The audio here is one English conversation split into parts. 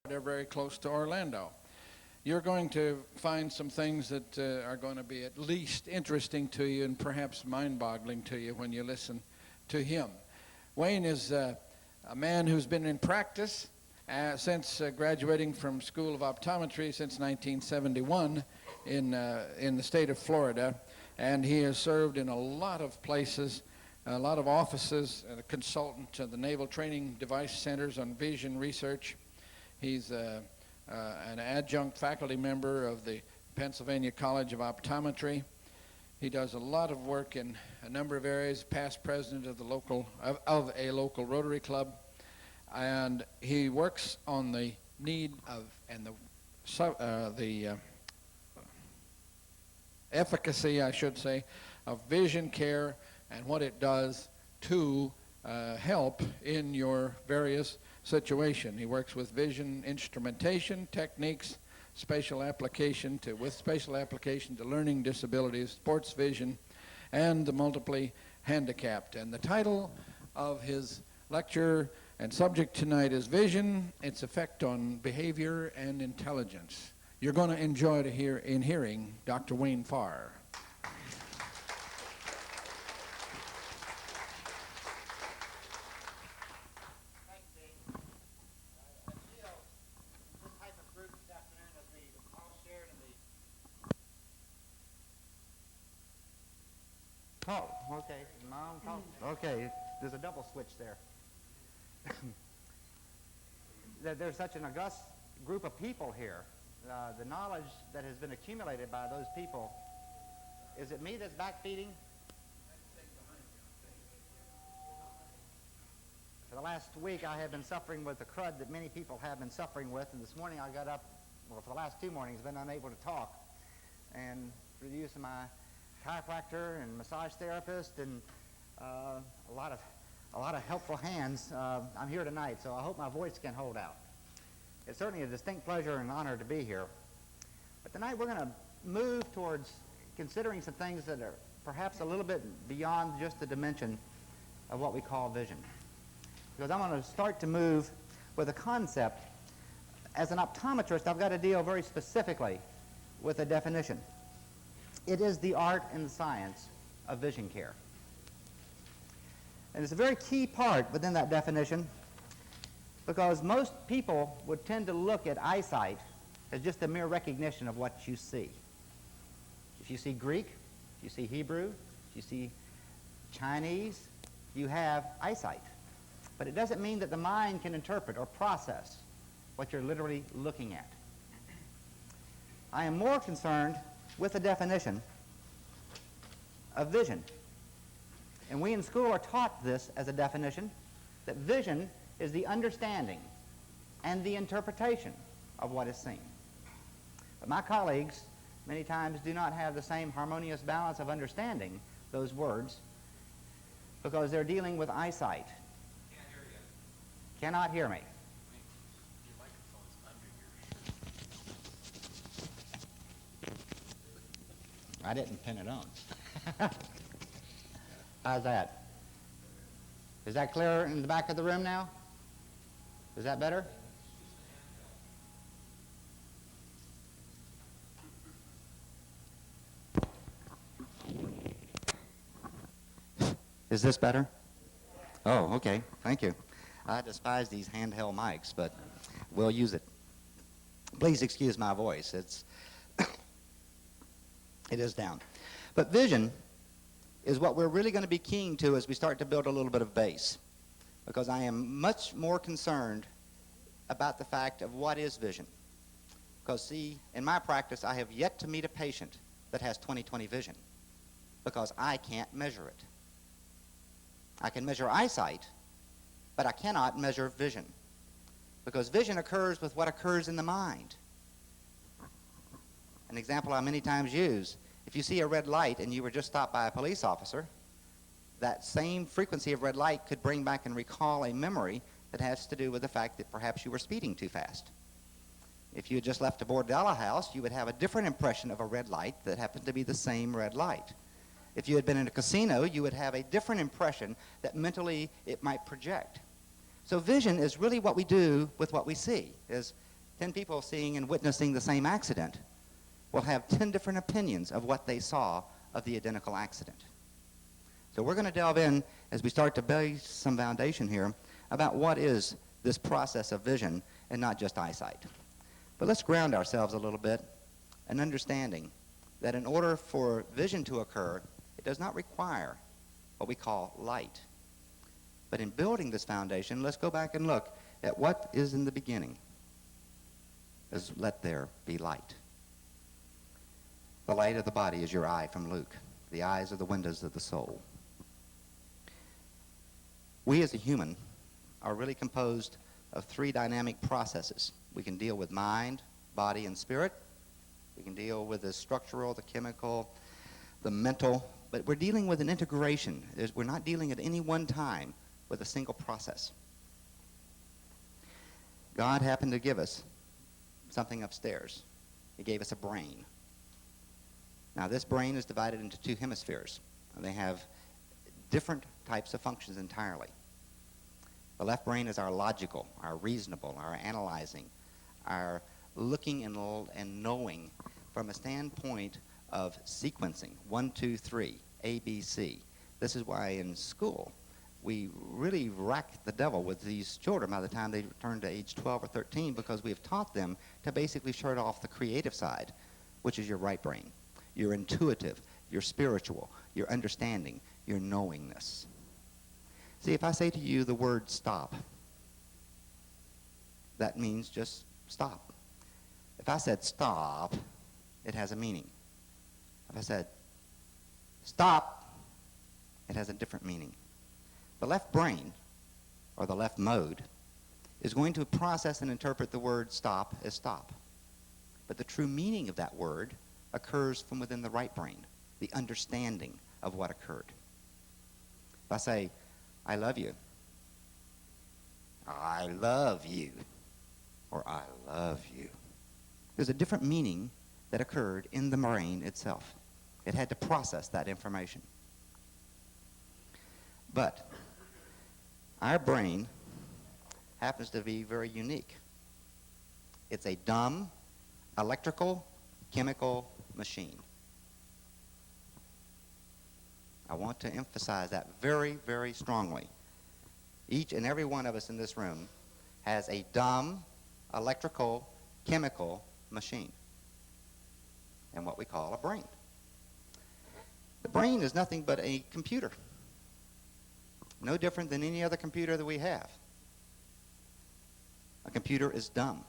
They're very close to Orlando. You're going to find some things that are going to be at least interesting to you and perhaps mind-boggling to you when you listen to him. Wayne is a man who's been in practice since graduating from School of Optometry since 1971 in the state of Florida, and he has served in a lot of places, a lot of offices, a consultant to the Naval Training Device Centers on vision research. He's an adjunct faculty member of the Pennsylvania College of Optometry. He does a lot of work in a number of areas, past president of a local Rotary Club, and he works on the need of and the efficacy, I should say, of vision care and what it does to help in your various situation. He works with vision instrumentation techniques, spatial application with spatial application to learning disabilities, sports vision, and the multiply handicapped. And the title of his lecture and subject tonight is Vision, Its Effect on Behavior and Intelligence. You're going to enjoy hearing Dr. Wayne Pharr. Oh, okay. Mom, okay, there's a double switch there. There's such an august group of people here. The knowledge that has been accumulated by those people. Is it me that's backfeeding? For the last week, I have been suffering with the crud that many people have been suffering with, and this morning I got up, well, for the last 2 mornings, I've been unable to talk. And through the use of my chiropractor and massage therapist and a lot of helpful hands, I'm here tonight, so I hope my voice can hold out. It's certainly a distinct pleasure and honor to be here. But tonight we're going to move towards considering some things that are perhaps a little bit beyond just the dimension of what we call vision. Because I'm going to start to move with a concept. As an optometrist, I've got to deal very specifically with a definition. It is the art and the science of vision care. And it's a very key part within that definition, because most people would tend to look at eyesight as just a mere recognition of what you see. If you see Greek, if you see Hebrew, if you see Chinese, you have eyesight. But it doesn't mean that the mind can interpret or process what you're literally looking at. I am more concerned with the definition of vision. And we in school are taught this as a definition, that vision is the understanding and the interpretation of what is seen. But my colleagues many times do not have the same harmonious balance of understanding those words because they're dealing with eyesight. Can't hear you. Cannot hear me. Your microphone's under your... I didn't pin it on. How's that? Is that clearer in the back of the room now? Is that better? Is this better? Oh, okay. Thank you. I despise these handheld mics, but we'll use it. Please excuse my voice. It is down. But vision is what we're really going to be keen to as we start to build a little bit of base, because I am much more concerned about the fact of what is vision. Because, see, in my practice, I have yet to meet a patient that has 20/20 vision, because I can't measure it. I can measure eyesight, but I cannot measure vision, because vision occurs with what occurs in the mind. An example I many times use: if you see a red light and you were just stopped by a police officer, that same frequency of red light could bring back and recall a memory that has to do with the fact that perhaps you were speeding too fast. If you had just left a bordella house, you would have a different impression of a red light that happened to be the same red light. If you had been in a casino, you would have a different impression that mentally it might project. So vision is really what we do with what we see. Is 10 people seeing and witnessing the same accident will have 10 different opinions of what they saw of the identical accident. So we're going to delve in as we start to base some foundation here about what is this process of vision and not just eyesight. But let's ground ourselves a little bit in understanding that in order for vision to occur, it does not require what we call light. But in building this foundation, let's go back and look at what is in the beginning. As let there be light. The light of the body is your eye from Luke. The eyes are the windows of the soul. We as a human are really composed of 3 dynamic processes. We can deal with mind, body, and spirit. We can deal with the structural, the chemical, the mental, but we're dealing with an integration. We're not dealing at any one time with a single process. God happened to give us something upstairs. He gave us a brain. Now this brain is divided into 2 hemispheres, and they have different types of functions entirely. The left brain is our logical, our reasonable, our analyzing, our looking and knowing from a standpoint of sequencing, 1, 2, 3, A, B, C. This is why in school we really rack the devil with these children by the time they turn to age 12 or 13, because we have taught them to basically shut off the creative side, which is your right brain, your intuitive, your spiritual, your understanding, your knowingness. See, if I say to you the word stop, that means just stop. If I said stop, it has a meaning. If I said stop, it has a different meaning. The left brain, or the left mode, is going to process and interpret the word stop as stop. But the true meaning of that word occurs from within the right brain, the understanding of what occurred. If I say, I love you, I love you, or I love you, there's a different meaning that occurred in the brain itself. It had to process that information. But our brain happens to be very unique. It's a dumb, electrical, chemical machine. I want to emphasize that very, very strongly. Each and every one of us in this room has a dumb, electrical, chemical machine, and what we call a brain. The brain is nothing but a computer, no different than any other computer that we have. A computer is dumb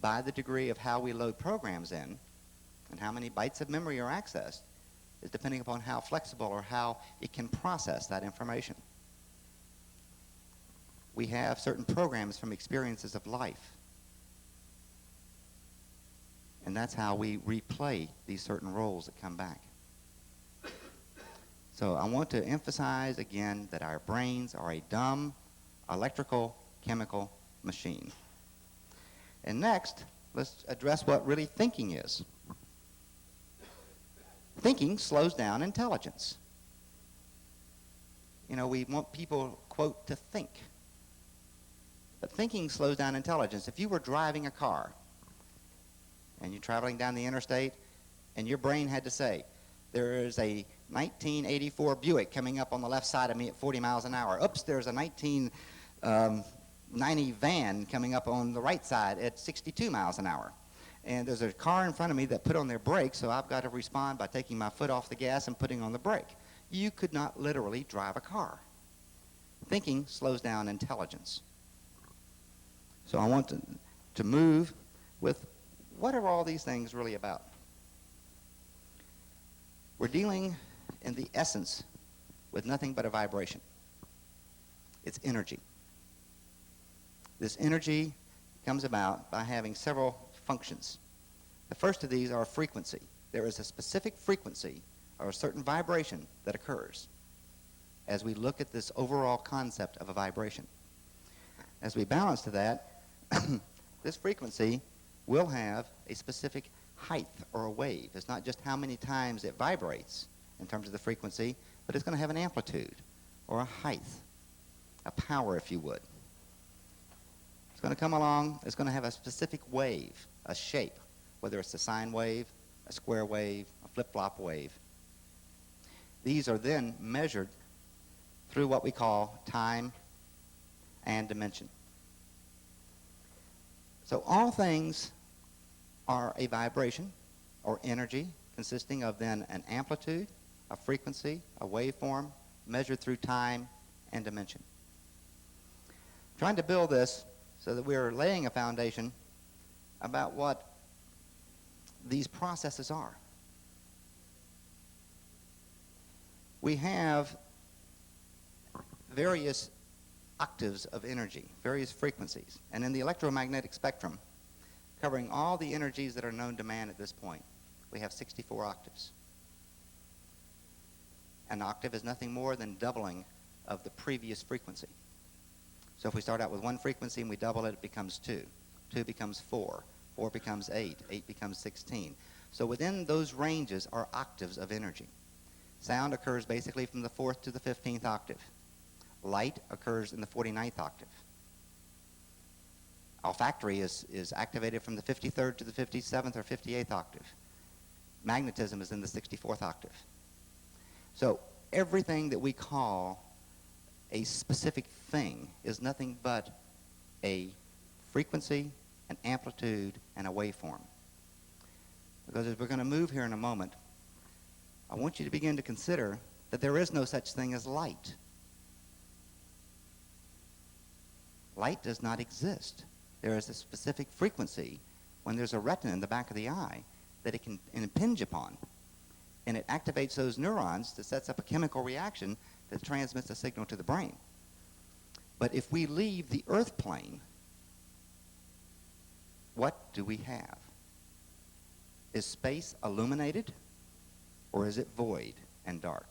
by the degree of how we load programs in, and how many bytes of memory are accessed is depending upon how flexible or how it can process that information. We have certain programs from experiences of life, and that's how we replay these certain roles that come back. So I want to emphasize again that our brains are a dumb, electrical, chemical machine. And next, let's address what really thinking is. Thinking slows down intelligence. You know, we want people, quote, to think. But thinking slows down intelligence. If you were driving a car and you're traveling down the interstate and your brain had to say, there is a 1984 Buick coming up on the left side of me at 40 miles an hour. Oops, there's a 1990 van coming up on the right side at 62 miles an hour. And there's a car in front of me that put on their brakes, so I've got to respond by taking my foot off the gas and putting on the brake. You could not literally drive a car. Thinking slows down intelligence. So I want to move with what are all these things really about? We're dealing in the essence with nothing but a vibration. It's energy. This energy comes about by having several functions. The first of these are frequency. There is a specific frequency or a certain vibration that occurs as we look at this overall concept of a vibration. As we balance to that, this frequency will have a specific height or a wave. It's not just how many times it vibrates in terms of the frequency, but it's going to have an amplitude or a height, a power, if you would. It's going to come along. It's going to have a specific wave, a shape, whether it's a sine wave, a square wave, a flip-flop wave. These are then measured through what we call time and dimension. So all things are a vibration or energy consisting of then an amplitude, a frequency, a waveform measured through time and dimension. Trying to build this so that we're laying a foundation about what these processes are. We have various octaves of energy, various frequencies, and in the electromagnetic spectrum, covering all the energies that are known to man at this point, we have 64 octaves. An octave is nothing more than doubling of the previous frequency. So if we start out with one frequency and we double it, it becomes 2. 2 becomes 4. 4 becomes 8. 8 becomes 16. So within those ranges are octaves of energy. Sound occurs basically from the 4th to the 15th octave. Light occurs in the 49th octave. Olfactory is activated from the 53rd to the 57th or 58th octave. Magnetism is in the 64th octave. So everything that we call a specific thing is nothing but a frequency, an amplitude, and a waveform. Because as we're going to move here in a moment, I want you to begin to consider that there is no such thing as light. Light does not exist. There is a specific frequency when there's a retina in the back of the eye that it can impinge upon. And it activates those neurons that sets up a chemical reaction that transmits a signal to the brain. But if we leave the earth plane, what do we have? Is space illuminated, or is it void and dark?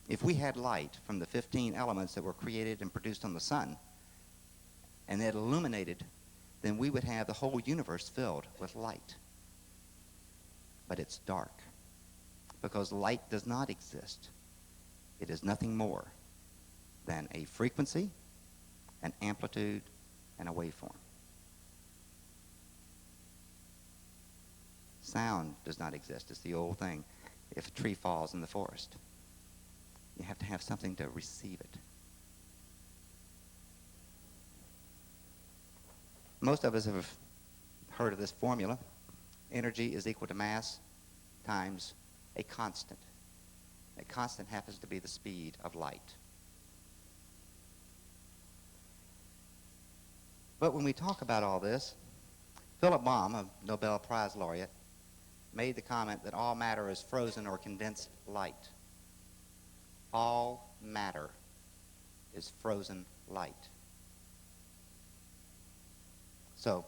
If we had light from the 15 elements that were created and produced on the sun, and it illuminated, then we would have the whole universe filled with light. But it's dark, because light does not exist. It is nothing more than a frequency, an amplitude, and a waveform. Sound does not exist. It's the old thing. If a tree falls in the forest, you have to have something to receive it. Most of us have heard of this formula. Energy is equal to mass times a constant. A constant happens to be the speed of light. But when we talk about all this, Philip Baum, a Nobel Prize laureate, made the comment that all matter is frozen or condensed light. All matter is frozen light. So,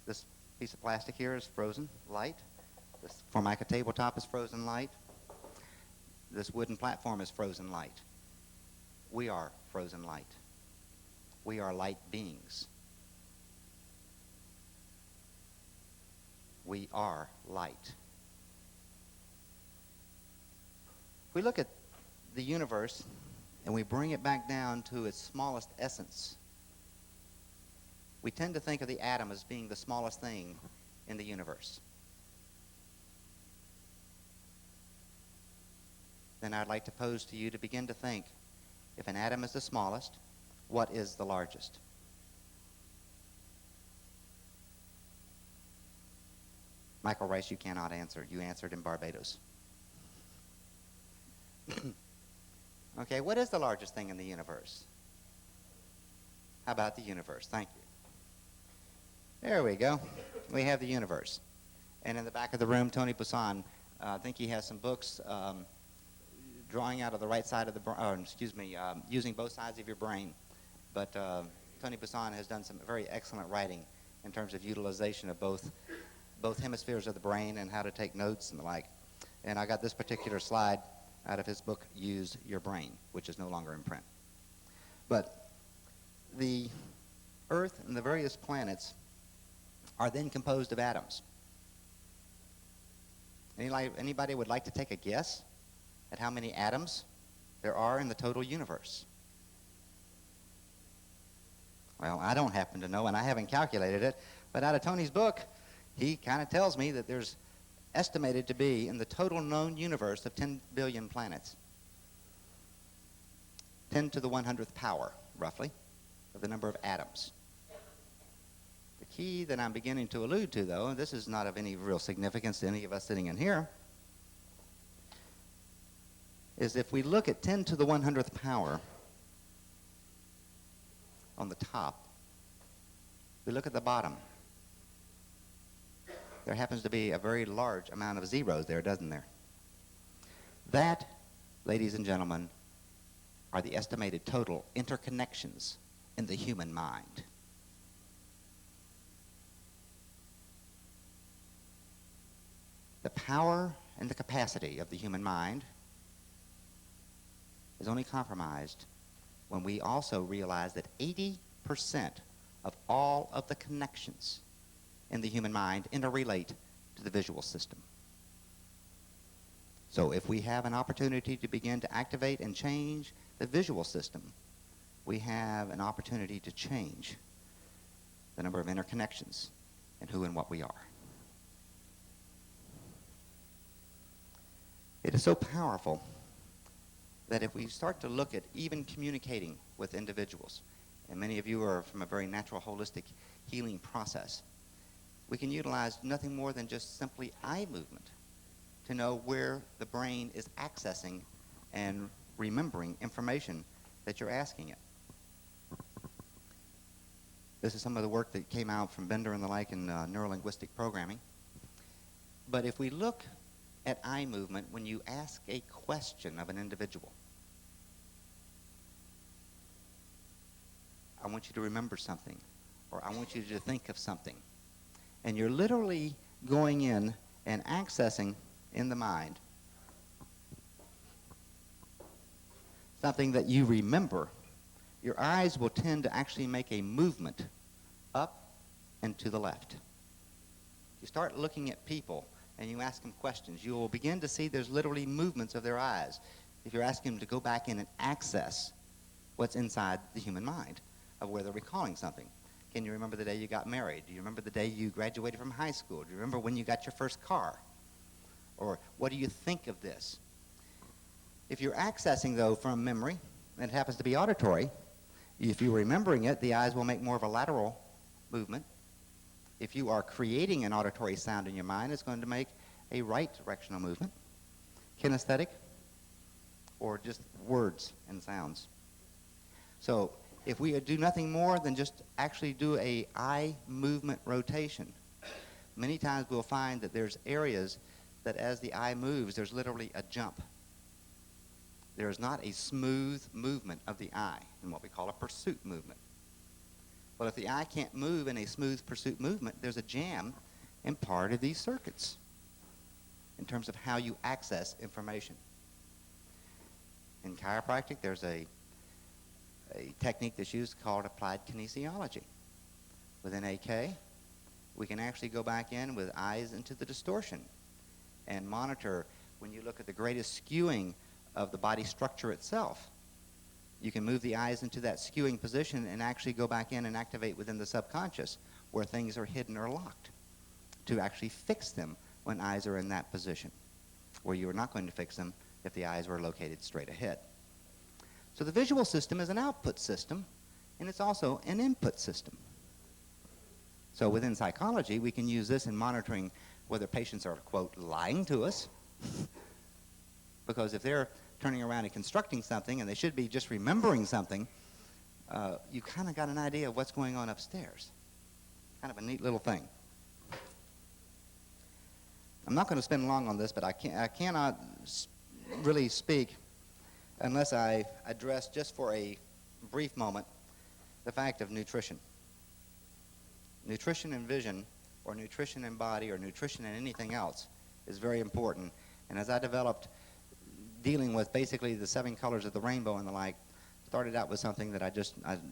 this piece of plastic here is frozen light. This Formica tabletop is frozen light. This wooden platform is frozen light. We are frozen light. We are light beings. We are light. If we look at the universe and we bring it back down to its smallest essence, we tend to think of the atom as being the smallest thing in the universe. Then I'd like to pose to you to begin to think, if an atom is the smallest, what is the largest? Michael Rice, you cannot answer. You answered in Barbados. Okay, what is the largest thing in the universe? How about the universe? Thank you. There we go. We have the universe. And in the back of the room, Tony Poussin, I think he has some books drawing out of the right side of the using both sides of your brain. But Tony Poussin has done some very excellent writing in terms of utilization of both hemispheres of the brain and how to take notes and the like. And I got this particular slide out of his book, Use Your Brain, which is no longer in print. But the Earth and the various planets are then composed of atoms. Anybody would like to take a guess at how many atoms there are in the total universe? Well, I don't happen to know, and I haven't calculated it, but out of Tony's book, he kind of tells me that there's estimated to be in the total known universe of 10 billion planets. 10 to the 100th power, roughly, of the number of atoms. The key that I'm beginning to allude to, though, and this is not of any real significance to any of us sitting in here, is if we look at 10 to the 100th power on the top, we look at the bottom. There happens to be a very large amount of zeros there, doesn't there? That, ladies and gentlemen, are the estimated total interconnections in the human mind. The power and the capacity of the human mind is only compromised when we also realize that 80% of all of the connections in the human mind interrelate to the visual system. So if we have an opportunity to begin to activate and change the visual system, we have an opportunity to change the number of interconnections and who and what we are. It is so powerful that if we start to look at even communicating with individuals, and many of you are from a very natural holistic healing process, we can utilize nothing more than just simply eye movement to know where the brain is accessing and remembering information that you're asking it. This is some of the work that came out from Bender and the like in neurolinguistic programming. But if we look at eye movement when you ask a question of an individual, I want you to remember something, or I want you to think of something. And you're literally going in and accessing in the mind something that you remember. Your eyes will tend to actually make a movement up and to the left. You start looking at people and you ask them questions, you will begin to see there's literally movements of their eyes if you're asking them to go back in and access what's inside the human mind of where they're recalling something. Can you remember the day you got married? Do you remember the day you graduated from high school? Do you remember when you got your first car? Or what do you think of this? If you're accessing, though, from memory, and it happens to be auditory, if you're remembering it, the eyes will make more of a lateral movement. If you are creating an auditory sound in your mind, it's going to make a right directional movement, kinesthetic, or just words and sounds. So if we do nothing more than just actually do a eye movement rotation, many times we'll find that there's areas that as the eye moves, there's literally a jump. There is not a smooth movement of the eye in what we call a pursuit movement. Well, if the eye can't move in a smooth pursuit movement, there's a jam in part of these circuits in terms of how you access information. In chiropractic, there's a technique that's used called applied kinesiology. Within AK, we can actually go back in with eyes into the distortion and monitor when you look at the greatest skewing of the body structure itself. You can move the eyes into that skewing position and actually go back in and activate within the subconscious where things are hidden or locked to actually fix them when eyes are in that position, where you are not going to fix them if the eyes were located straight ahead. So the visual system is an output system, and it's also an input system. So within psychology, we can use this in monitoring whether patients are, quote, lying to us, because if they're turning around and constructing something and they should be just remembering something, you kind of got an idea of what's going on upstairs. Kind of a neat little thing. I'm not going to spend long on this, but I cannot really speak unless I address just for a brief moment the fact of nutrition. Nutrition in vision, or nutrition in body, or nutrition in anything else is very important. And as I developed dealing with basically the 7 colors of the rainbow and the like, started out with something that I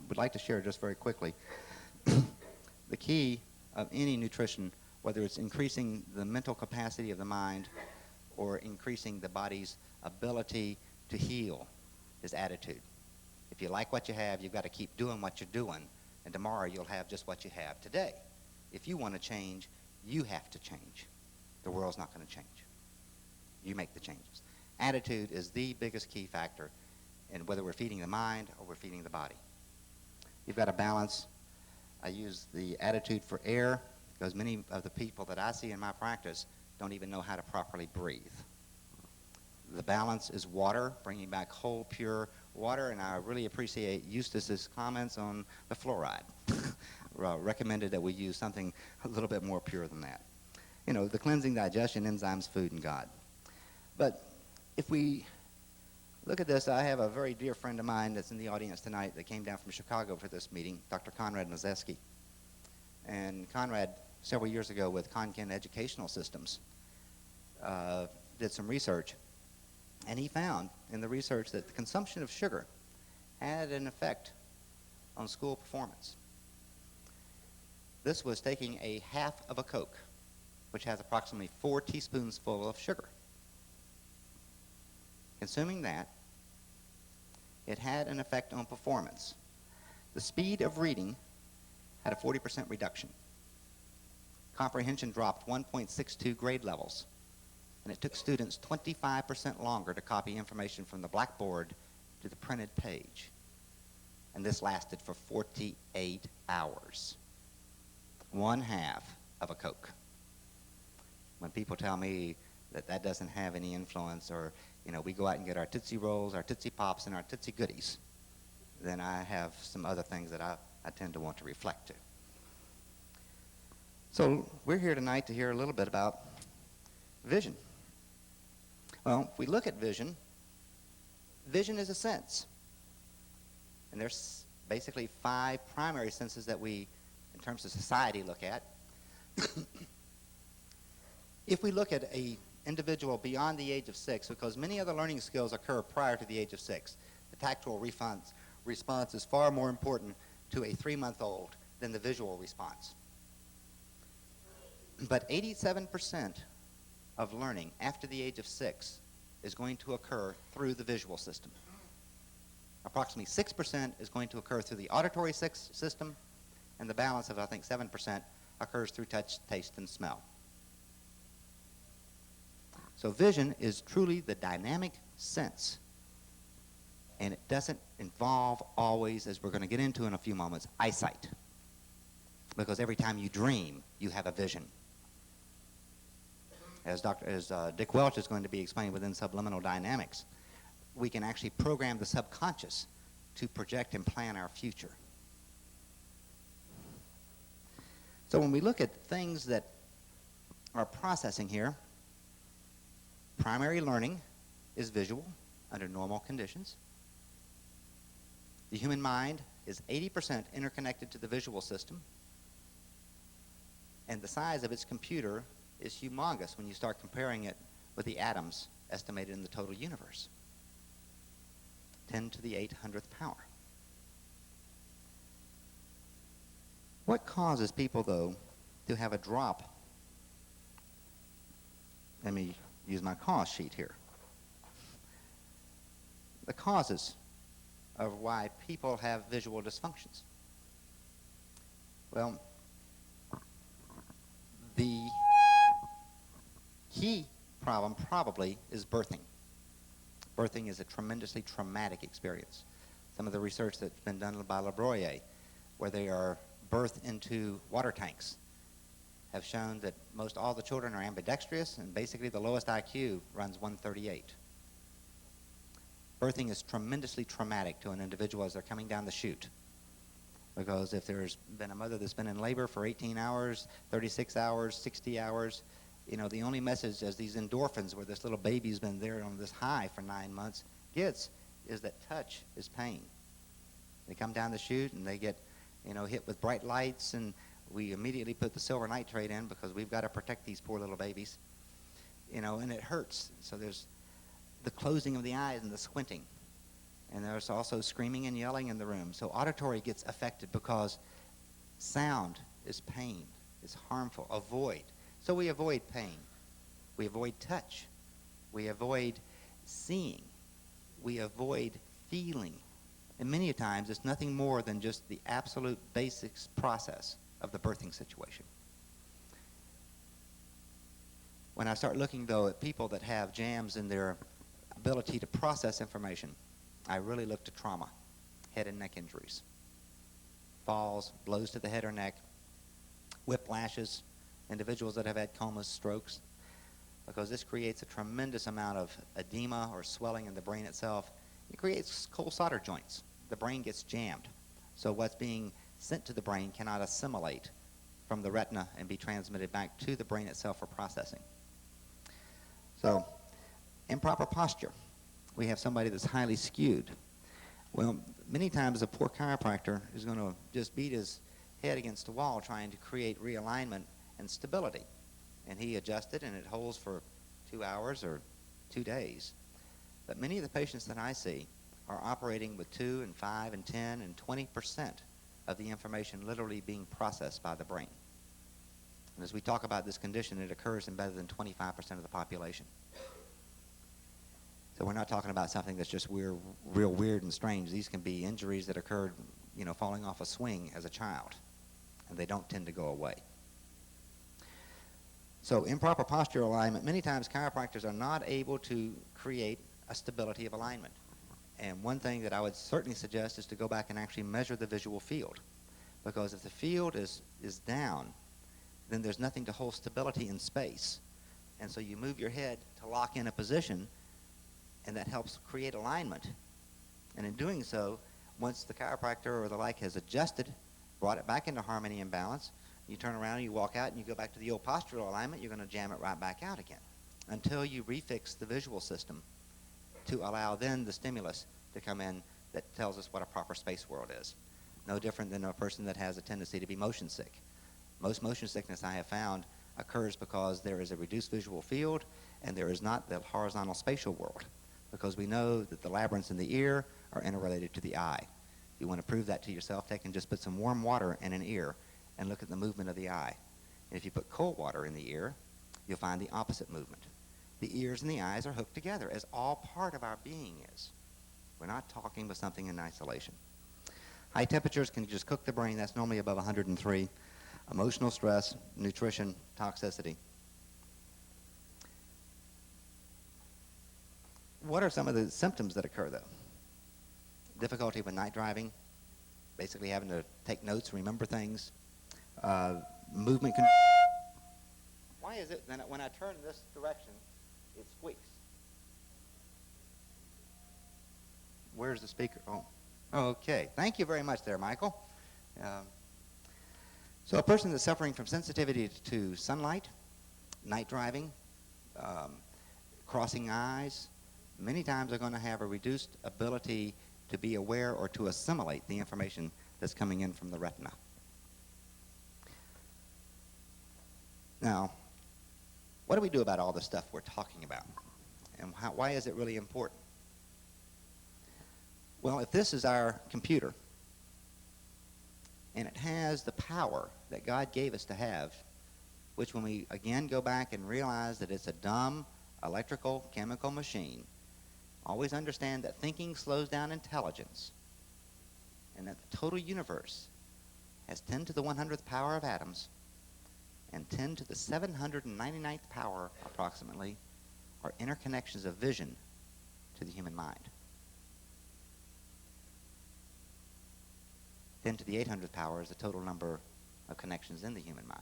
would like to share just very quickly. The key of any nutrition, whether it's increasing the mental capacity of the mind or increasing the body's ability to heal, is attitude. If you like what you have, you've got to keep doing what you're doing and tomorrow you'll have just what you have today. If you want to change, you have to change. The world's not going to change. You make the changes. Attitude is the biggest key factor in whether we're feeding the mind or we're feeding the body. You've got to balance. I use the attitude for air because many of the people that I see in my practice don't even know how to properly breathe. The balance is water, bringing back whole, pure water, and I really appreciate Eustace's comments on the fluoride. Recommended that we use something a little bit more pure than that. You know, the cleansing, digestion, enzymes, food, and God. But if we look at this, I have a very dear friend of mine that's in the audience tonight that came down from Chicago for this meeting, Dr. Conrad Mazeski. And Conrad, several years ago with Konkin Educational Systems, did some research. And he found in the research that the consumption of sugar had an effect on school performance. This was taking a half of a Coke, which has approximately 4 teaspoons full of sugar. Consuming that, it had an effect on performance. The speed of reading had a 40% reduction. Comprehension dropped 1.62 grade levels. And it took students 25% longer to copy information from the blackboard to the printed page. And this lasted for 48 hours. 1/2 of a Coke. When people tell me that that doesn't have any influence, or, you know, we go out and get our Tootsie Rolls, our Tootsie Pops, and our Tootsie Goodies, then I have some other things that I tend to want to reflect to. So we're here tonight to hear a little bit about vision. Well, if we look at vision, vision is a sense. And there's basically 5 primary senses that we, in terms of society, look at. If we look at an individual beyond the age of 6, because many other learning skills occur prior to the age of 6, the tactile response is far more important to a 3-month-old than the visual response. But 87% of learning after the age of 6 is going to occur through the visual system. Approximately 6% is going to occur through the auditory system, and the balance of, I think, 7% occurs through touch, taste, and smell. So vision is truly the dynamic sense, and it doesn't involve always, as we're going to get into in a few moments, eyesight. Because every time you dream, you have a vision. As Dick Welch is going to be explaining within subliminal dynamics, we can actually program the subconscious to project and plan our future. So when we look at things that are processing here, primary learning is visual under normal conditions. The human mind is 80% interconnected to the visual system, and the size of its computer is humongous when you start comparing it with the atoms estimated in the total universe. 10 to the 800th power. What causes people, though, to have a drop? Let me use my cause sheet here. The causes of why people have visual dysfunctions. Well, the key problem probably is birthing. Birthing is a tremendously traumatic experience. Some of the research that's been done by Labruyere, where they are birthed into water tanks, have shown that most all the children are ambidextrous, and basically the lowest IQ runs 138. Birthing is tremendously traumatic to an individual as they're coming down the chute. Because if there's been a mother that's been in labor for 18 hours, 36 hours, 60 hours, you know, the only message as these endorphins, where this little baby's been there on this high for 9 months, gets is that touch is pain. They come down the chute and they get, you know, hit with bright lights, and we immediately put the silver nitrate in because we've got to protect these poor little babies, you know, and it hurts. So there's the closing of the eyes and the squinting. And there's also screaming and yelling in the room. So auditory gets affected because sound is pain, is harmful. Avoid. So we avoid pain. We avoid touch. We avoid seeing. We avoid feeling. And many times it's nothing more than just the absolute basics process of the birthing situation. When I start looking, though, at people that have jams in their ability to process information, I really look to trauma, head and neck injuries, falls, blows to the head or neck, whiplashes, individuals that have had comas, strokes, because this creates a tremendous amount of edema or swelling in the brain itself. It creates cold solder joints. The brain gets jammed. So what's being sent to the brain cannot assimilate from the retina and be transmitted back to the brain itself for processing. So, improper posture. We have somebody that's highly skewed. Well, many times a poor chiropractor is going to just beat his head against the wall trying to create realignment and stability. And he adjusts it and it holds for 2 hours or 2 days. But many of the patients that I see are operating with 2 and 5 and 10 and 20% of the information literally being processed by the brain. And as we talk about this condition, it occurs in better than 25% of the population. So we're not talking about something that's just real weird and strange. These can be injuries that occurred, falling off a swing as a child, and they don't tend to go away. So improper postural alignment, many times chiropractors are not able to create a stability of alignment. And one thing that I would certainly suggest is to go back and actually measure the visual field. Because if the field is down, then there's nothing to hold stability in space. And so you move your head to lock in a position, and that helps create alignment. And in doing so, once the chiropractor or the like has adjusted, brought it back into harmony and balance, you turn around and you walk out and you go back to the old postural alignment, you're going to jam it right back out again until you refix the visual system to allow then the stimulus to come in that tells us what a proper space world is. No different than a person that has a tendency to be motion sick. Most motion sickness I have found occurs because there is a reduced visual field and there is not the horizontal spatial world, because we know that the labyrinths in the ear are interrelated to the eye. If you want to prove that to yourself, take and just put some warm water in an ear and look at the movement of the eye. And if you put cold water in the ear, you'll find the opposite movement. The ears and the eyes are hooked together, as all part of our being is. We're not talking about something in isolation. High temperatures can just cook the brain. That's normally above 103. Emotional stress, nutrition, toxicity. What are some of the symptoms that occur, though? Difficulty with night driving, basically having to take notes, remember things. Movement. Why is it that when I turn in this direction, it squeaks? Where's the speaker? Oh, okay. Thank you very much there, Michael. So a person that's suffering from sensitivity to sunlight, night driving, crossing eyes, many times are going to have a reduced ability to be aware or to assimilate the information that's coming in from the retina. Now, what do we do about all the stuff we're talking about? And why is it really important? Well, if this is our computer, and it has the power that God gave us to have, which when we again go back and realize that it's a dumb electrical chemical machine, always understand that thinking slows down intelligence, and that the total universe has 10 to the 100th power of atoms, and 10 to the 799th power, approximately, are interconnections of vision to the human mind. 10 to the 800th power is the total number of connections in the human mind.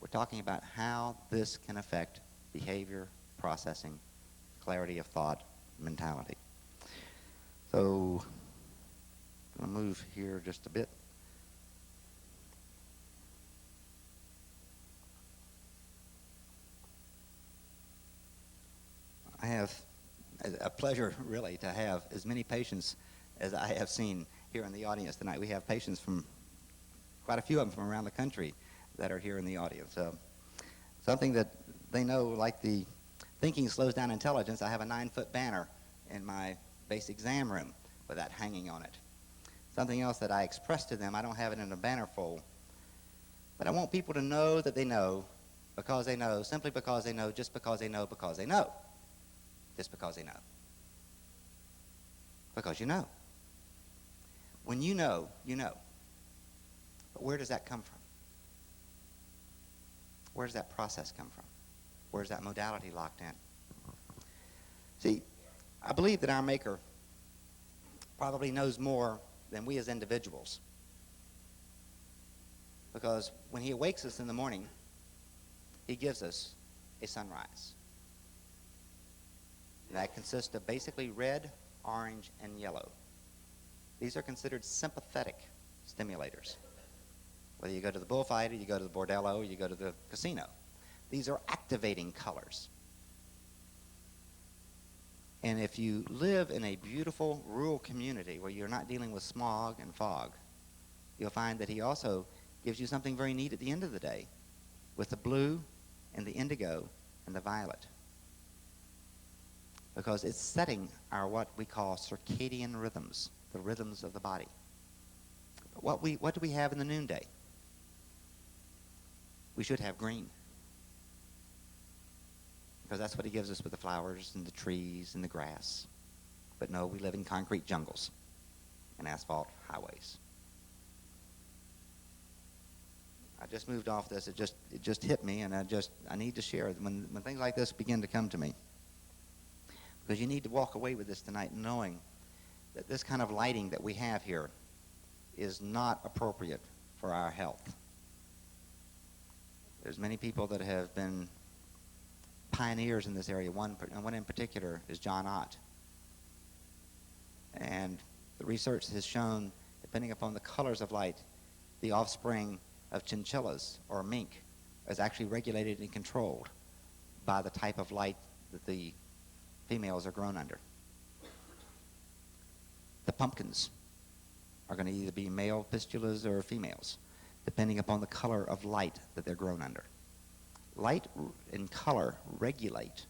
We're talking about how this can affect behavior, processing, clarity of thought, mentality. So, I'm going to move here just a bit. I have a pleasure, really, to have as many patients as I have seen here in the audience tonight. We have patients from, quite a few of them from around the country that are here in the audience. Something that they know, like the thinking slows down intelligence, I have a 9-foot banner in my base exam room with that hanging on it. Something else that I express to them, I don't have it in a banner fold, but I want people to know that they know because they know, simply because they know, just because they know, because they know. Just because they know. Because you know. When you know, you know. But where does that come from? Where does that process come from? Where's that modality locked in? See, I believe that our Maker probably knows more than we as individuals. Because when he awakes us in the morning, he gives us a sunrise. That consists of basically red, orange, and yellow. These are considered sympathetic stimulators. Whether you go to the bullfight, or you go to the bordello, or you go to the casino. These are activating colors. And if you live in a beautiful rural community where you're not dealing with smog and fog, you'll find that he also gives you something very neat at the end of the day with the blue and the indigo and the violet. Because it's setting our what we call circadian rhythms, the rhythms of the body. But what do we have in the noonday? We should have green. Because that's what he gives us with the flowers and the trees and the grass. But no, we live in concrete jungles and asphalt highways. I just moved off this. It just hit me, and I need to share it when things like this begin to come to me. Because you need to walk away with this tonight knowing that this kind of lighting that we have here is not appropriate for our health. There's many people that have been pioneers in this area. One in particular is John Ott. And the research has shown, depending upon the colors of light, the offspring of chinchillas or mink is actually regulated and controlled by the type of light that the females are grown under. The pumpkins are going to either be male fistulas or females, depending upon the color of light that they're grown under. Light and color regulate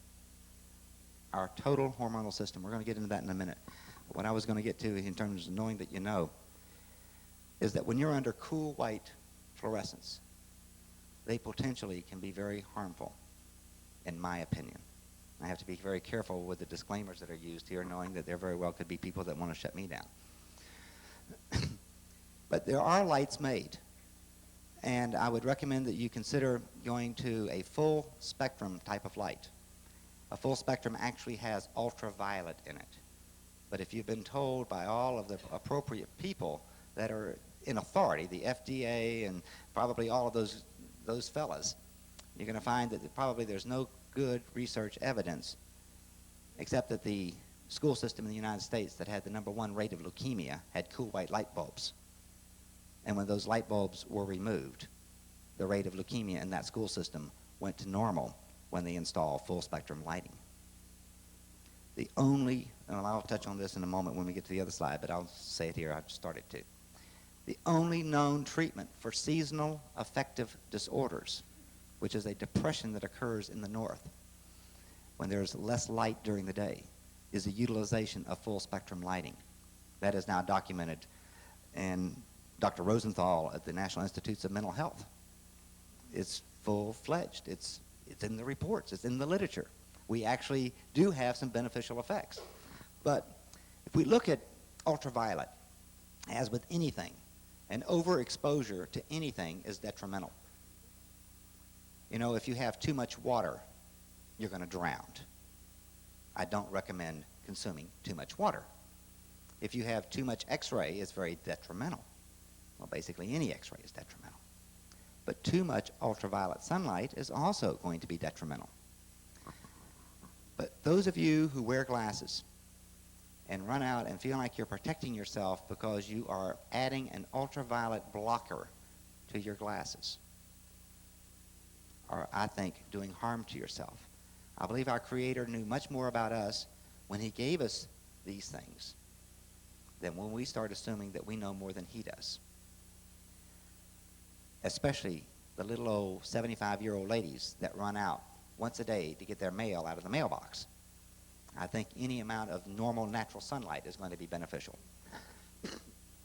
our total hormonal system. We're going to get into that in a minute. But what I was going to get to in terms of knowing that you know is that when you're under cool white fluorescence, they potentially can be very harmful, in my opinion. I have to be very careful with the disclaimers that are used here, knowing that there very well could be people that want to shut me down. But there are lights made, and I would recommend that you consider going to a full spectrum type of light. A full spectrum actually has ultraviolet in it. But if you've been told by all of the appropriate people that are in authority, the FDA and probably all of those fellas, you're going to find that probably there's no good research evidence, except that the school system in the United States that had the #1 rate of leukemia had cool white light bulbs. And when those light bulbs were removed, the rate of leukemia in that school system went to normal when they installed full spectrum lighting. The only, and I'll touch on this in a moment when we get to the other slide, but I'll say it here, I've started to. The only known treatment for seasonal affective disorders, which is a depression that occurs in the north when there's less light during the day, is the utilization of full spectrum lighting. That is now documented in Dr. Rosenthal at the National Institutes of Mental Health. It's full-fledged. It's in the reports. It's in the literature. We actually do have some beneficial effects. But if we look at ultraviolet, as with anything, an overexposure to anything is detrimental. You know, if you have too much water, you're going to drown. I don't recommend consuming too much water. If you have too much X-ray, it's very detrimental. Well, basically any X-ray is detrimental. But too much ultraviolet sunlight is also going to be detrimental. But those of you who wear glasses and run out and feel like you're protecting yourself because you are adding an ultraviolet blocker to your glasses are, I think, doing harm to yourself. I believe our Creator knew much more about us when He gave us these things than when we start assuming that we know more than He does. Especially the little old 75-year-old ladies that run out once a day to get their mail out of the mailbox. I think any amount of normal natural sunlight is going to be beneficial.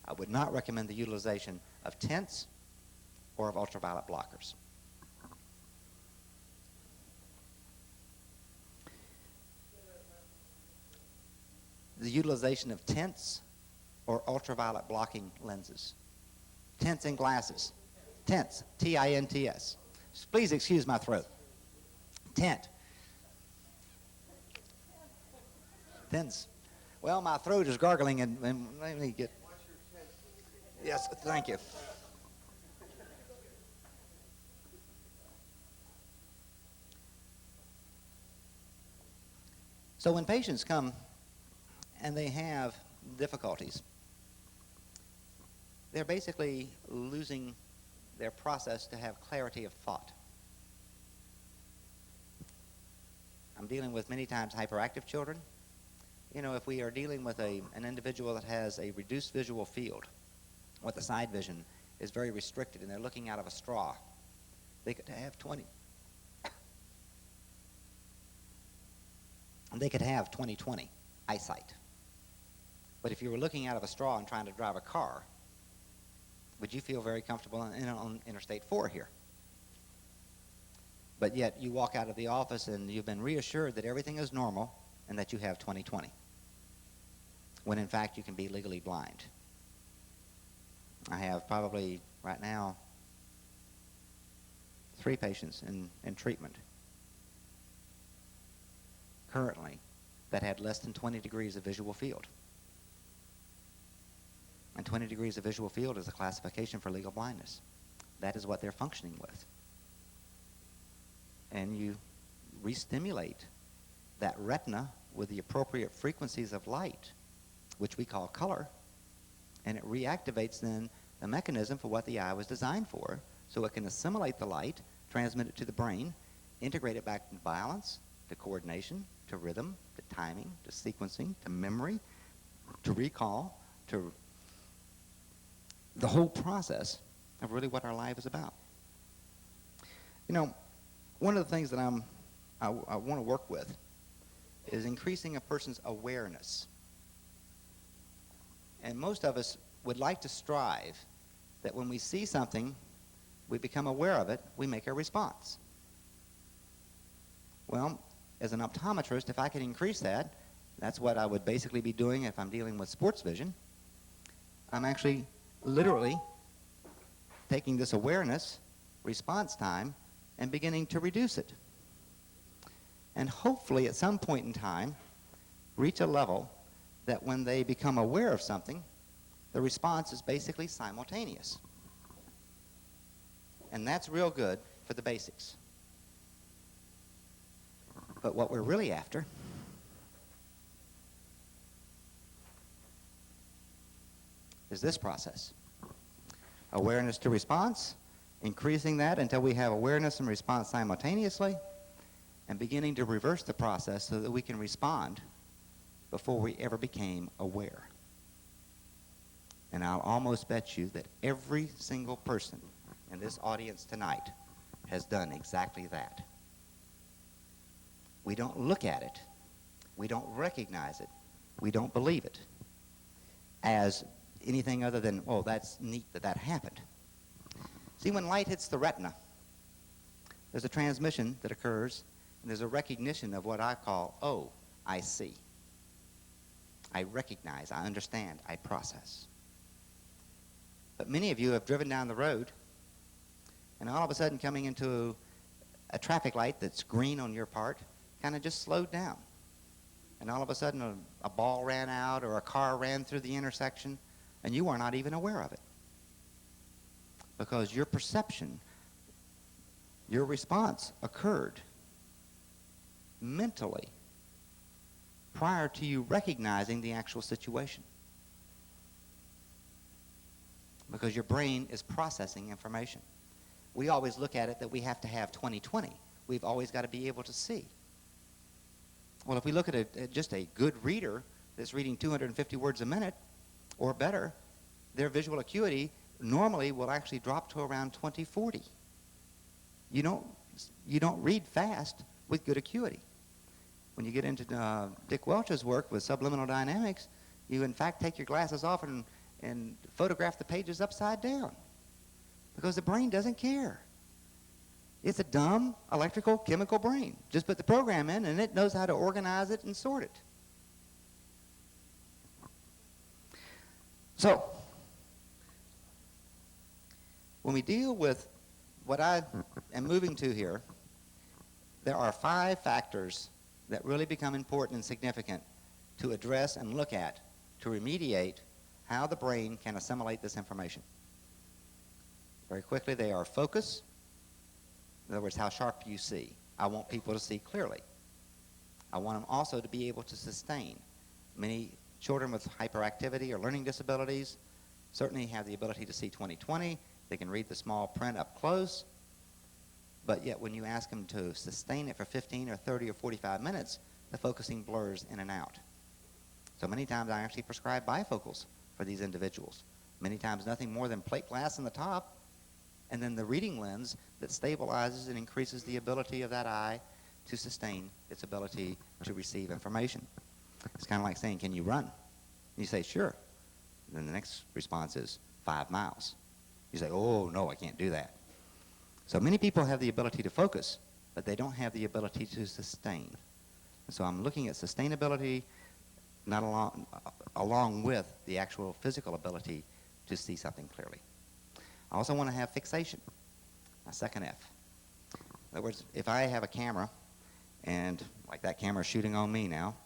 I would not recommend the utilization of tints or of ultraviolet blockers. The utilization of tints or ultraviolet blocking lenses. Tints in glasses. Tints, T-I-N-T-S. Please excuse my throat. Tint. Tints. Well, my throat is gargling, and let me get... Yes, thank you. So when patients come and they have difficulties, they're basically losing their process to have clarity of thought. I'm dealing with many times hyperactive children. You know, if we are dealing with an individual that has a reduced visual field, with the side vision is very restricted and they're looking out of a straw, they could have 20/20 eyesight. But if you were looking out of a straw and trying to drive a car, would you feel very comfortable on Interstate 4 here? But yet you walk out of the office and you've been reassured that everything is normal and that you have 20/20, when in fact you can be legally blind. I have probably right now 3 patients in treatment currently that had less than 20 degrees of visual field. And 20 degrees of visual field is a classification for legal blindness. That is what they're functioning with. And you re-stimulate that retina with the appropriate frequencies of light, which we call color, and it reactivates then the mechanism for what the eye was designed for, so it can assimilate the light, transmit it to the brain, integrate it back into balance, to coordination, to rhythm, to timing, to sequencing, to memory, to recall, to the whole process of really what our life is about. You know, one of the things that I want to work with is increasing a person's awareness. And most of us would like to strive that when we see something, we become aware of it, we make a response. Well, as an optometrist, if I could increase that, that's what I would basically be doing if I'm dealing with sports vision. I'm actually literally taking this awareness, response time, and beginning to reduce it. And hopefully at some point in time, reach a level that when they become aware of something, the response is basically simultaneous. And that's real good for the basics. But what we're really after is this process. Awareness to response, increasing that until we have awareness and response simultaneously, and beginning to reverse the process so that we can respond before we ever became aware. And I'll almost bet you that every single person in this audience tonight has done exactly that. We don't look at it, we don't recognize it, we don't believe it as anything other than, oh, that's neat that that happened. See, when light hits the retina, there's a transmission that occurs, and there's a recognition of what I call, oh, I see. I recognize, I understand, I process. But many of you have driven down the road, and all of a sudden coming into a traffic light that's green on your part, kind of just slowed down. And all of a sudden a ball ran out or a car ran through the intersection, and you are not even aware of it. Because your perception, your response occurred mentally prior to you recognizing the actual situation. Because your brain is processing information. We always look at it that we have to have 20/20. We've always got to be able to see. Well, if we look at just a good reader that's reading 250 words a minute or better, their visual acuity normally will actually drop to around 20/40. You don't read fast with good acuity. When you get into Dick Welch's work with subliminal dynamics, you in fact take your glasses off and photograph the pages upside down because the brain doesn't care. It's a dumb electrical chemical brain. Just put the program in and it knows how to organize it and sort it. So, when we deal with what I am moving to here, there are 5 factors that really become important and significant to address and look at to remediate how the brain can assimilate this information. Very quickly, they are focus. In other words, how sharp you see. I want people to see clearly. I want them also to be able to sustain. Many children with hyperactivity or learning disabilities certainly have the ability to see 20/20. They can read the small print up close. But yet when you ask them to sustain it for 15 or 30 or 45 minutes, the focusing blurs in and out. So many times I actually prescribe bifocals for these individuals. Many times nothing more than plate glass in the top, and then the reading lens that stabilizes and increases the ability of that eye to sustain its ability to receive information. It's kind of like saying, can you run? You say, sure. And then the next response is 5 miles. You say, oh, no, I can't do that. So many people have the ability to focus, but they don't have the ability to sustain. And so I'm looking at sustainability not along with the actual physical ability to see something clearly. I also want to have fixation, my second F. In other words, if I have a camera, and like that camera is shooting on me now,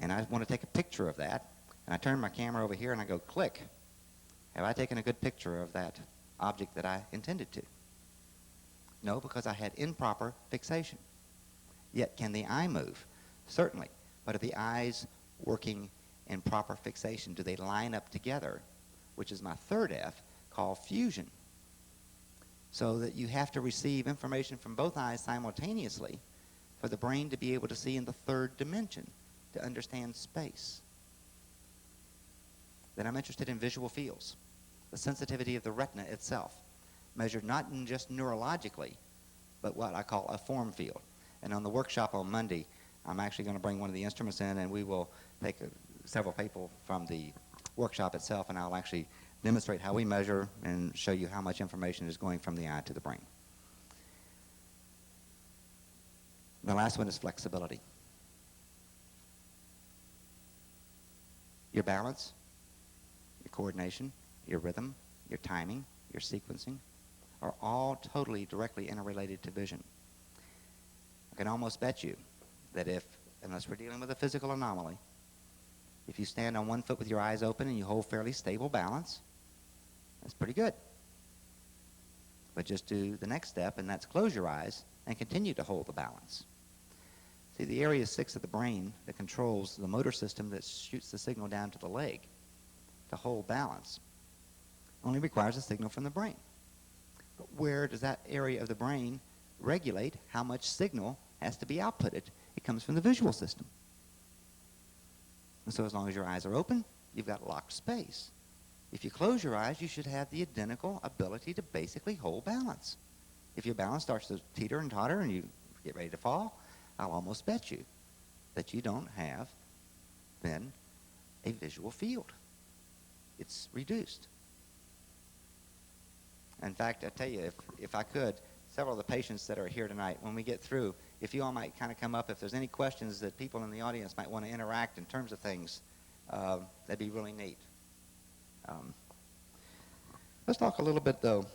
and I want to take a picture of that, and I turn my camera over here and I go click, have I taken a good picture of that object that I intended to? No, because I had improper fixation. Yet, can the eye move? Certainly. But are the eyes working in proper fixation? Do they line up together? Which is my third F, called fusion. So that you have to receive information from both eyes simultaneously for the brain to be able to see in the third dimension, to understand space. Then I'm interested in visual fields, the sensitivity of the retina itself, measured not in just neurologically, but what I call a form field. And on the workshop on Monday, I'm actually going to bring one of the instruments in, and we will take several people from the workshop itself, and I'll actually demonstrate how we measure and show you how much information is going from the eye to the brain. The last one is flexibility. Your balance, your coordination, your rhythm, your timing, your sequencing are all totally directly interrelated to vision. I can almost bet you that unless we're dealing with a physical anomaly, if you stand on one foot with your eyes open and you hold fairly stable balance, that's pretty good. But just do the next step, and that's close your eyes and continue to hold the balance. See, the area 6 of the brain that controls the motor system that shoots the signal down to the leg to hold balance only requires a signal from the brain. But where does that area of the brain regulate how much signal has to be outputted? It comes from the visual system. And so as long as your eyes are open, you've got locked space. If you close your eyes, you should have the identical ability to basically hold balance. If your balance starts to teeter and totter and you get ready to fall, I'll almost bet you that you don't have then a visual field. It's reduced. In fact, I tell you, if I could, several of the patients that are here tonight, when we get through, if you all might kind of come up, if there's any questions that people in the audience might want to interact in terms of things, that'd be really neat. Let's talk a little bit, though,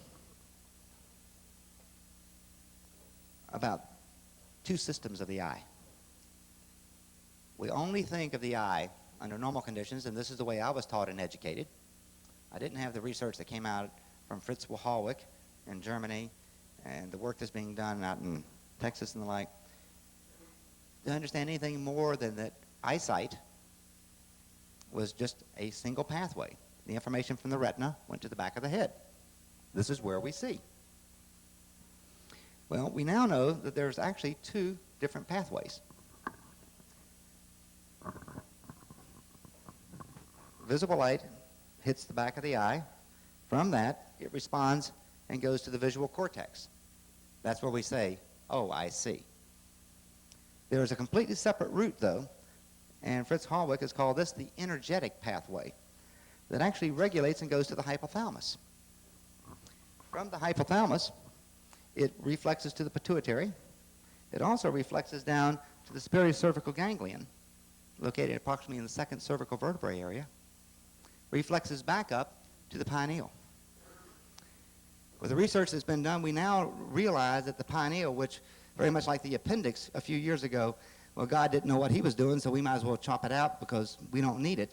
about two systems of the eye. We only think of the eye under normal conditions, and this is the way I was taught and educated. I didn't have the research that came out from Fritz Walwick in Germany and the work that's being done out in Texas and the like to understand anything more than that eyesight was just a single pathway. The information from the retina went to the back of the head. This is where we see. Well, we now know that there's actually two different pathways. Visible light hits the back of the eye. From that, it responds and goes to the visual cortex. That's where we say, oh, I see. There is a completely separate route, though, and Fritz Walwick has called this the energetic pathway that actually regulates and goes to the hypothalamus. From the hypothalamus, it reflexes to the pituitary. It also reflexes down to the superior cervical ganglion, located approximately in the second cervical vertebrae area. reflexes back up to the pineal. With the research that's been done, we now realize that the pineal, which very much like the appendix a few years ago, well, God didn't know what he was doing, so we might as well chop it out because we don't need it.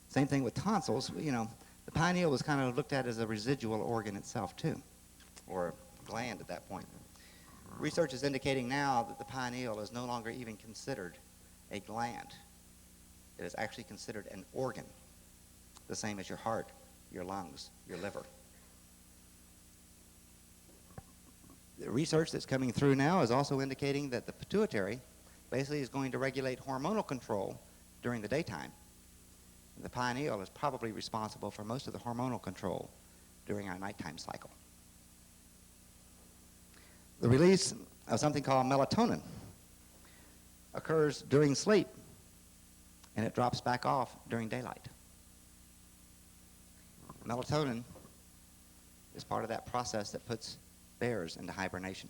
Same thing with tonsils. You know, the pineal was kind of looked at as a residual organ itself, too, or a gland at that point. Research is indicating now that the pineal is no longer even considered a gland. It is actually considered an organ, the same as your heart, your lungs, your liver. The research that's coming through now is also indicating that the pituitary basically is going to regulate hormonal control during the daytime. The pineal is probably responsible for most of the hormonal control during our nighttime cycle. The release of something called melatonin occurs during sleep, and it drops back off during daylight. Melatonin is part of that process that puts bears into hibernation.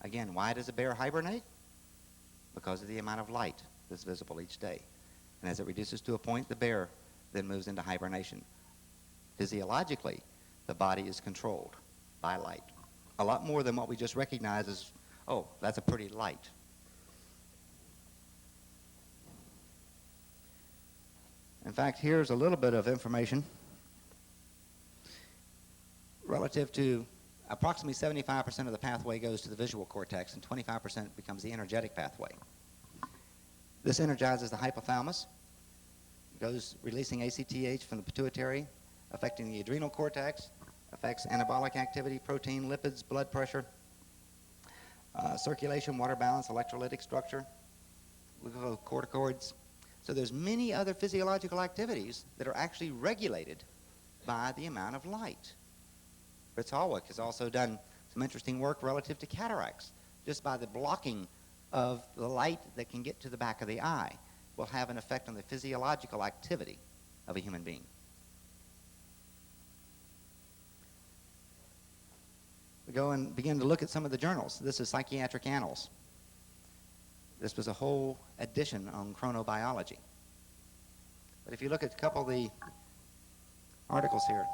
Again, why does a bear hibernate? Because of the amount of light that's visible each day. And as it reduces to a point, the bear then moves into hibernation. Physiologically, the body is controlled by light. A lot more than what we just recognize as, oh, that's a pretty light. In fact, here's a little bit of information relative to approximately 75% of the pathway goes to the visual cortex and 25% becomes the energetic pathway. This energizes the hypothalamus, goes releasing ACTH from the pituitary, affecting the adrenal cortex, affects anabolic activity, protein, lipids, blood pressure, circulation, water balance, electrolytic structure, glucocorticoids. So there's many other physiological activities that are actually regulated by the amount of light. Fritz Hallwick has also done some interesting work relative to cataracts. Just by the blocking of the light that can get to the back of the eye will have an effect on the physiological activity of a human being. We go and begin to look at some of the journals. This is Psychiatric Annals. This was a whole edition on chronobiology. But if you look at a couple of the articles here,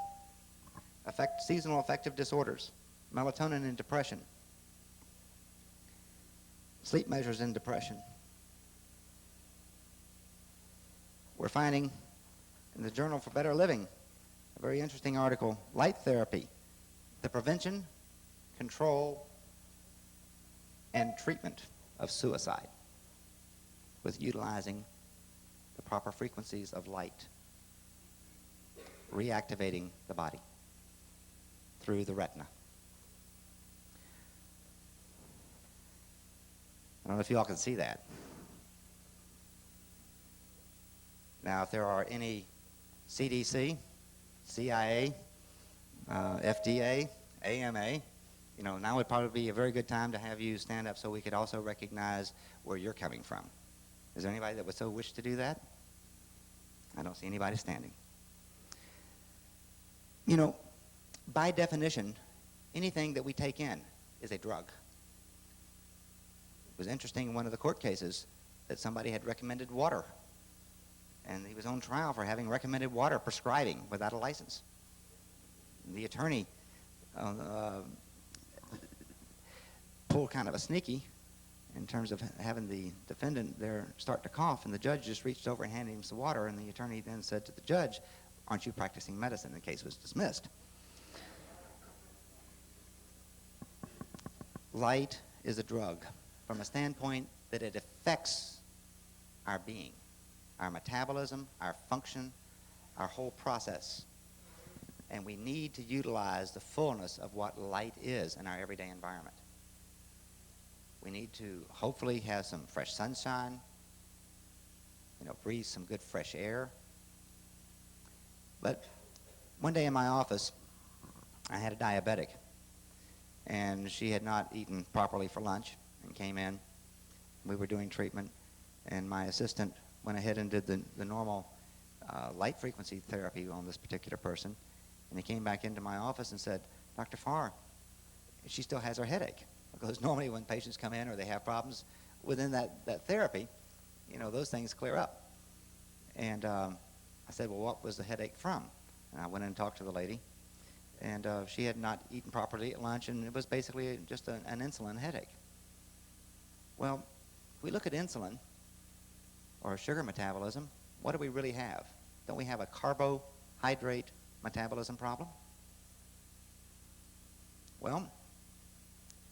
seasonal affective disorders, melatonin in depression, sleep measures in depression. We're finding in the Journal for Better Living a very interesting article, Light Therapy, the prevention, control, and treatment of suicide with utilizing the proper frequencies of light, reactivating the body through the retina. I don't know if you all can see that. Now, if there are any CDC, CIA, FDA, AMA, now would probably be a very good time to have you stand up so we could also recognize where you're coming from. Is there anybody that would so wish to do that? I don't see anybody standing. By definition, anything that we take in is a drug. It was interesting in one of the court cases that somebody had recommended water, and he was on trial for having recommended water prescribing without a license. And the attorney pulled kind of a sneaky in terms of having the defendant there start to cough, and the judge just reached over and handed him some water, and the attorney then said to the judge, "Aren't you practicing medicine?" The case was dismissed. Light is a drug from a standpoint that it affects our being, our metabolism, our function, our whole process. And we need to utilize the fullness of what light is in our everyday environment. We need to hopefully have some fresh sunshine, breathe some good fresh air. But one day in my office, I had a diabetic, and she had not eaten properly for lunch and came in. We were doing treatment, and my assistant went ahead and did the normal light frequency therapy on this particular person. And he came back into my office and said, "Dr. Pharr, she still has her headache." Because normally when patients come in or they have problems within that therapy, those things clear up. And I I said, well, what was the headache from? And I went in and talked to the lady, and she had not eaten properly at lunch, and it was basically just an insulin headache. Well, if we look at insulin or sugar metabolism, what do we really have? Don't we have a carbohydrate metabolism problem? Well,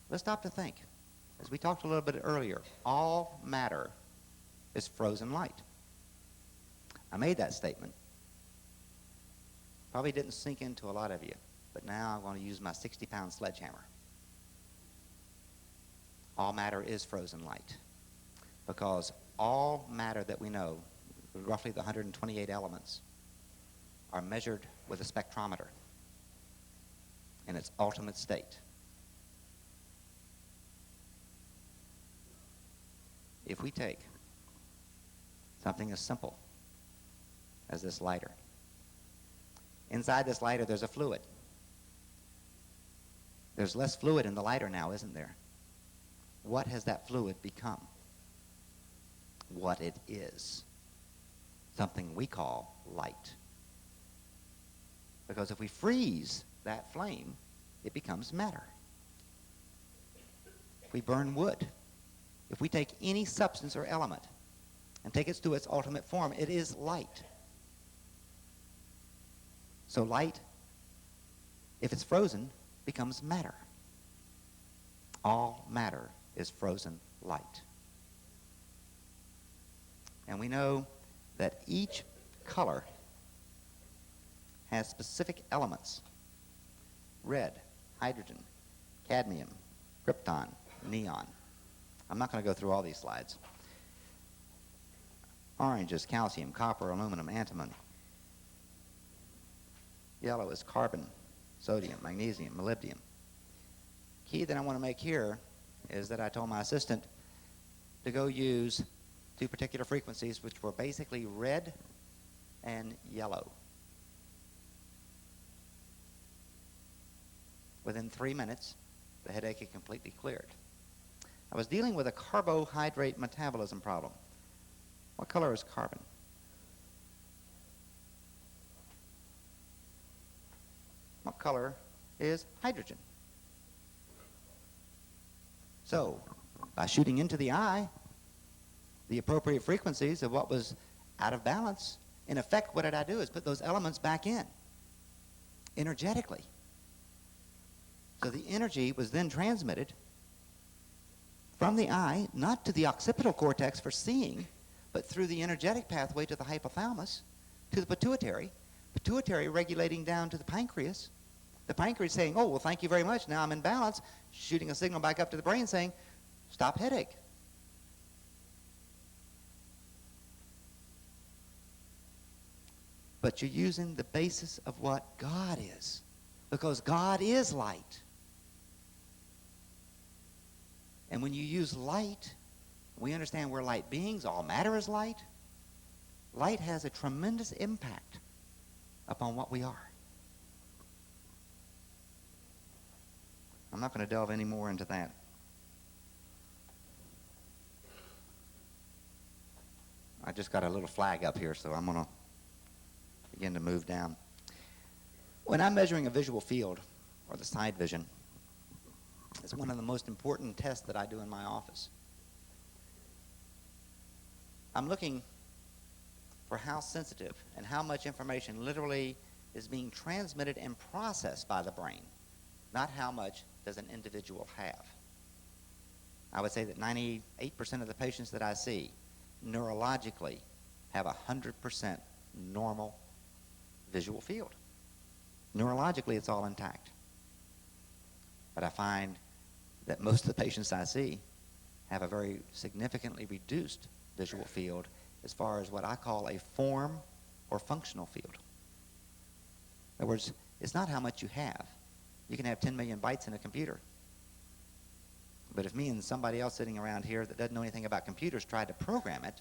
let's stop to think. As we talked a little bit earlier, all matter is frozen light. I made that statement. Probably didn't sink into a lot of you, but now I'm going to use my 60-pound sledgehammer. All matter is frozen light, because all matter that we know, roughly the 128 elements, are measured with a spectrometer in its ultimate state. If we take something as simple as this lighter, inside this lighter there's a fluid. There's less fluid in the lighter now, isn't there? What has that fluid become? What it is. Something we call light. Because if we freeze that flame, it becomes matter. If we burn wood, if we take any substance or element and take it to its ultimate form, it is light. So light, if it's frozen, becomes matter. All matter is frozen light. And we know that each color has specific elements: red, hydrogen, cadmium, krypton, neon. I'm not going to go through all these slides. Orange is calcium, copper, aluminum, antimony. Yellow is carbon, sodium, magnesium, molybdenum. Key that I want to make here is that I told my assistant to go use two particular frequencies, which were basically red and yellow. Within 3 minutes, the headache had completely cleared. I was dealing with a carbohydrate metabolism problem. What color is carbon? What color is hydrogen? So, by shooting into the eye the appropriate frequencies of what was out of balance, in effect, what did I do is put those elements back in energetically. So the energy was then transmitted from the eye, not to the occipital cortex for seeing, but through the energetic pathway to the hypothalamus, to the pituitary regulating down to the pancreas saying, oh, well, thank you very much, now I'm in balance, shooting a signal back up to the brain saying, stop headache. But you're using the basis of what God is, because God is light. And when you use light, we understand we're light beings, all matter is light. Light has a tremendous impact upon what we are. I'm not going to delve any more into that. I just got a little flag up here, so I'm going to begin to move down. When I'm measuring a visual field, or the side vision, it's one of the most important tests that I do in my office. I'm looking for how sensitive and how much information literally is being transmitted and processed by the brain, not how much does an individual have. I would say that 98% of the patients that I see neurologically have 100% normal visual field. Neurologically, it's all intact. But I find that most of the patients I see have a very significantly reduced visual field as far as what I call a form or functional field. In other words, it's not how much you have. You can have 10 million bytes in a computer. But if me and somebody else sitting around here that doesn't know anything about computers tried to program it,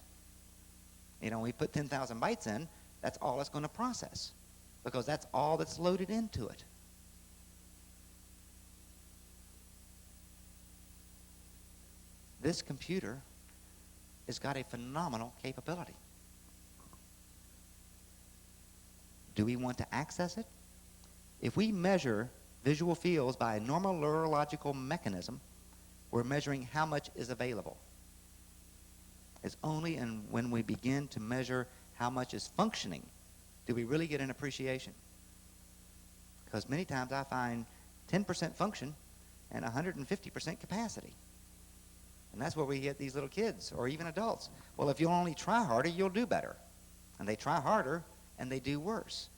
we put 10,000 bytes in, that's all it's going to process, because that's all that's loaded into it. This computer has got a phenomenal capability. Do we want to access it? If we measure visual fields by a normal neurological mechanism, we're measuring how much is available. It's only when we begin to measure how much is functioning do we really get an appreciation. Because many times I find 10% function and 150% capacity. And that's where we get these little kids or even adults. Well, if you'll only try harder, you'll do better. And they try harder and they do worse.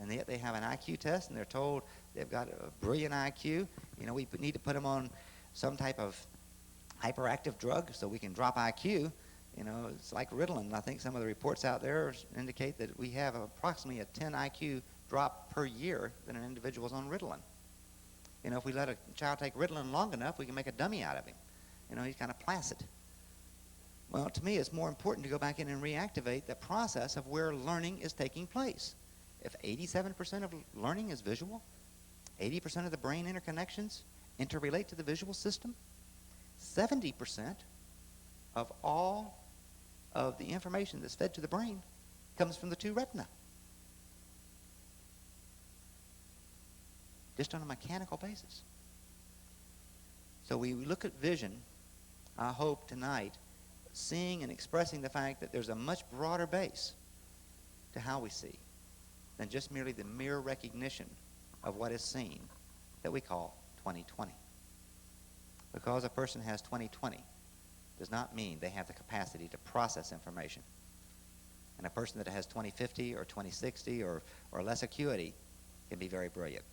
And yet they have an IQ test and they're told they've got a brilliant IQ. You know, we need to put them on some type of hyperactive drug so we can drop IQ. You know, it's like Ritalin. I think some of the reports out there indicate that we have approximately a 10 IQ drop per year than an individual's on Ritalin. You know, if we let a child take Ritalin long enough, we can make a dummy out of him. You know, he's kind of placid. Well, to me, it's more important to go back in and reactivate the process of where learning is taking place. If 87% of learning is visual, 80% of the brain interconnections interrelate to the visual system, 70% of all of the information that's fed to the brain comes from the two retina. Just on a mechanical basis. So we look at vision, I hope tonight, seeing and expressing the fact that there's a much broader base to how we see than just merely the mere recognition of what is seen that we call 20/20. Because a person has 20/20 does not mean they have the capacity to process information. And a person that has 20/50 or 20/60 or less acuity can be very brilliant.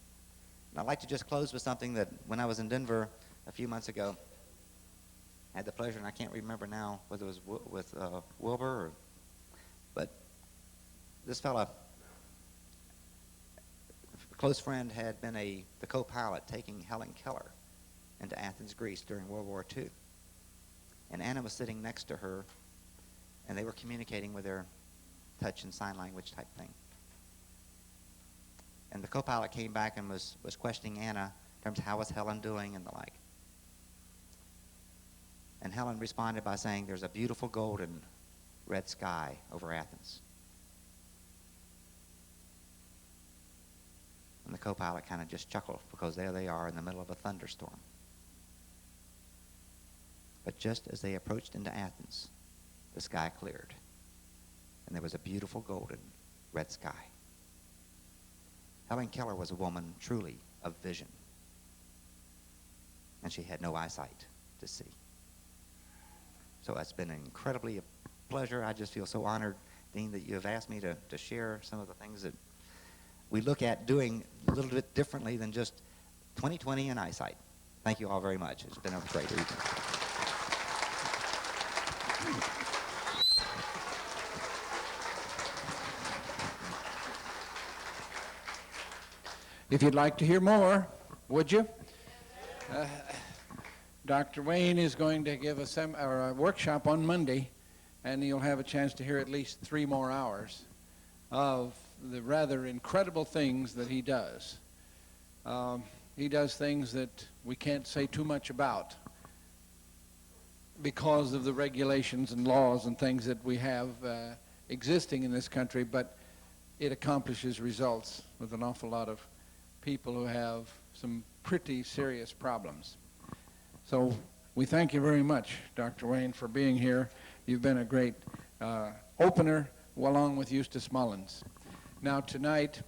And I'd like to just close with something that when I was in Denver a few months ago, I had the pleasure, and I can't remember now whether it was with Wilbur, but this fella, a close friend, had been the co-pilot taking Helen Keller into Athens, Greece during World War II. And Anna was sitting next to her, and they were communicating with their touch and sign language type thing. And the co-pilot came back and was questioning Anna in terms of how was Helen doing and the like. And Helen responded by saying, "There's a beautiful golden red sky over Athens." And the co-pilot kind of just chuckled because there they are in the middle of a thunderstorm. But just as they approached into Athens, the sky cleared, and there was a beautiful golden red sky. Helen Keller was a woman truly of vision, and she had no eyesight to see. So it's been incredibly a pleasure. I just feel so honored, Dean, that you have asked me to share some of the things that we look at doing a little bit differently than just 20/20 and eyesight. Thank you all very much. It's been a great evening. If you'd like to hear more, would you? Dr. Wayne is going to give a workshop on Monday, and you'll have a chance to hear at least 3 more hours of the rather incredible things that he does. He does things that we can't say too much about because of the regulations and laws and things that we have existing in this country, but it accomplishes results with an awful lot of people who have some pretty serious problems. So we thank you very much, Dr. Wayne, for being here. You've been a great opener along with Eustace Mullins. Now tonight,